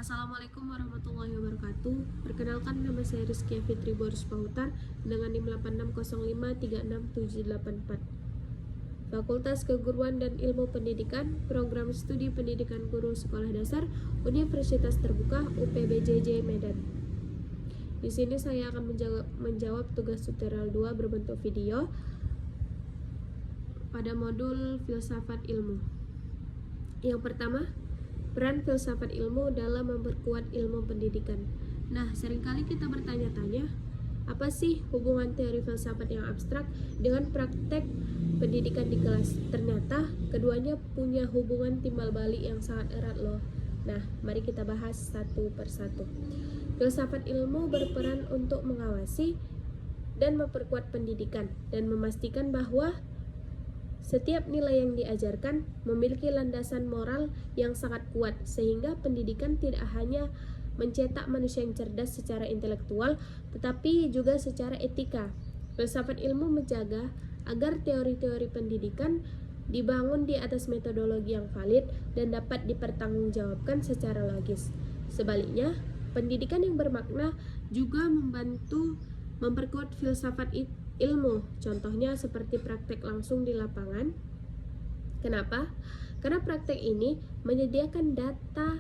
Assalamualaikum warahmatullahi wabarakatuh. Perkenalkan, nama saya Rizky Fitri Boris Pahutar dengan NIM 8605366784. Fakultas Keguruan dan Ilmu Pendidikan, Program Studi Pendidikan Guru Sekolah Dasar, Universitas Terbuka UPBJJ Medan. Di sini saya akan menjawab tugas tutorial 2 berbentuk video pada modul filsafat ilmu. Yang pertama, peran filsafat ilmu dalam memperkuat ilmu pendidikan. Nah, seringkali kita bertanya-tanya, apa sih hubungan teori filsafat yang abstrak dengan praktek pendidikan di kelas? Ternyata keduanya punya hubungan timbal balik yang sangat erat loh. Nah, mari kita bahas satu persatu. Filsafat ilmu berperan untuk mengawasi dan memperkuat pendidikan dan memastikan bahwa setiap nilai yang diajarkan memiliki landasan moral yang sangat kuat, sehingga pendidikan tidak hanya mencetak manusia yang cerdas secara intelektual, tetapi juga secara etika. Filsafat ilmu menjaga agar teori-teori pendidikan dibangun di atas metodologi yang valid dan dapat dipertanggungjawabkan secara logis. Sebaliknya, pendidikan yang bermakna juga membantu memperkuat filsafat ilmu, contohnya seperti praktek langsung di lapangan. Kenapa? Karena praktek ini menyediakan data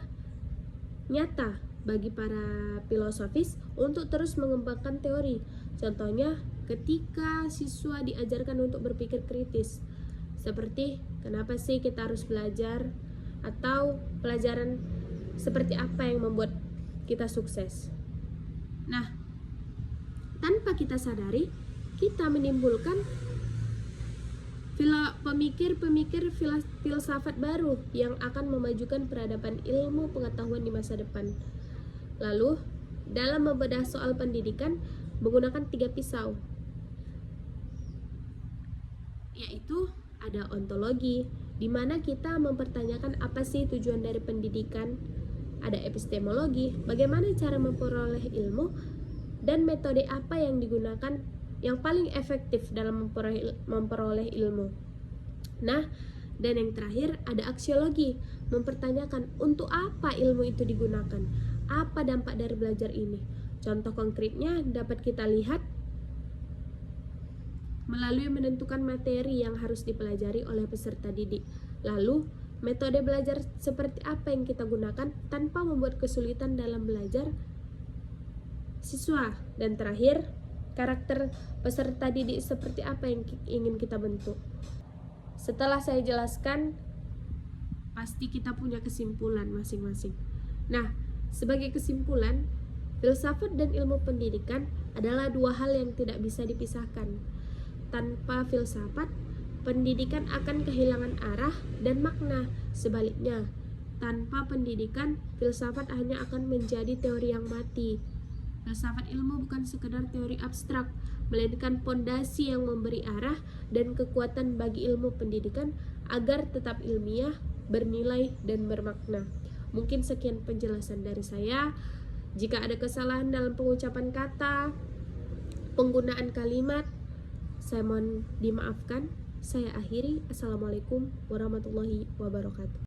nyata bagi para filosofis untuk terus mengembangkan teori. Contohnya ketika siswa diajarkan untuk berpikir kritis, seperti kenapa sih kita harus belajar, atau pelajaran seperti apa yang membuat kita sukses. Nah, tanpa kita sadari, kita menimbulkan pemikir-pemikir filsafat baru yang akan memajukan peradaban ilmu pengetahuan di masa depan. Lalu, dalam membedah soal pendidikan menggunakan 3 pisau, yaitu ada ontologi, di mana kita mempertanyakan apa sih tujuan dari pendidikan. Ada epistemologi, bagaimana cara memperoleh ilmu, dan metode apa yang digunakan yang paling efektif dalam memperoleh ilmu. Nah, dan yang terakhir ada aksiologi, mempertanyakan untuk apa ilmu itu digunakan, apa dampak dari belajar ini. Contoh konkretnya dapat kita lihat melalui menentukan materi yang harus dipelajari oleh peserta didik. Lalu, metode belajar seperti apa yang kita gunakan tanpa membuat kesulitan dalam belajar siswa. Dan terakhir, karakter peserta didik seperti apa yang ingin kita bentuk. Setelah saya jelaskan, pasti kita punya kesimpulan masing-masing. Nah, sebagai kesimpulan, filsafat dan ilmu pendidikan adalah 2 hal yang tidak bisa dipisahkan. Tanpa filsafat, pendidikan akan kehilangan arah dan makna. Sebaliknya, tanpa pendidikan, filsafat hanya akan menjadi teori yang mati. Filsafat ilmu bukan sekedar teori abstrak, melainkan pondasi yang memberi arah dan kekuatan bagi ilmu pendidikan agar tetap ilmiah, bernilai, dan bermakna. Mungkin sekian penjelasan dari saya. Jika ada kesalahan dalam pengucapan kata, penggunaan kalimat, saya mohon dimaafkan. Saya akhiri. Assalamualaikum warahmatullahi wabarakatuh.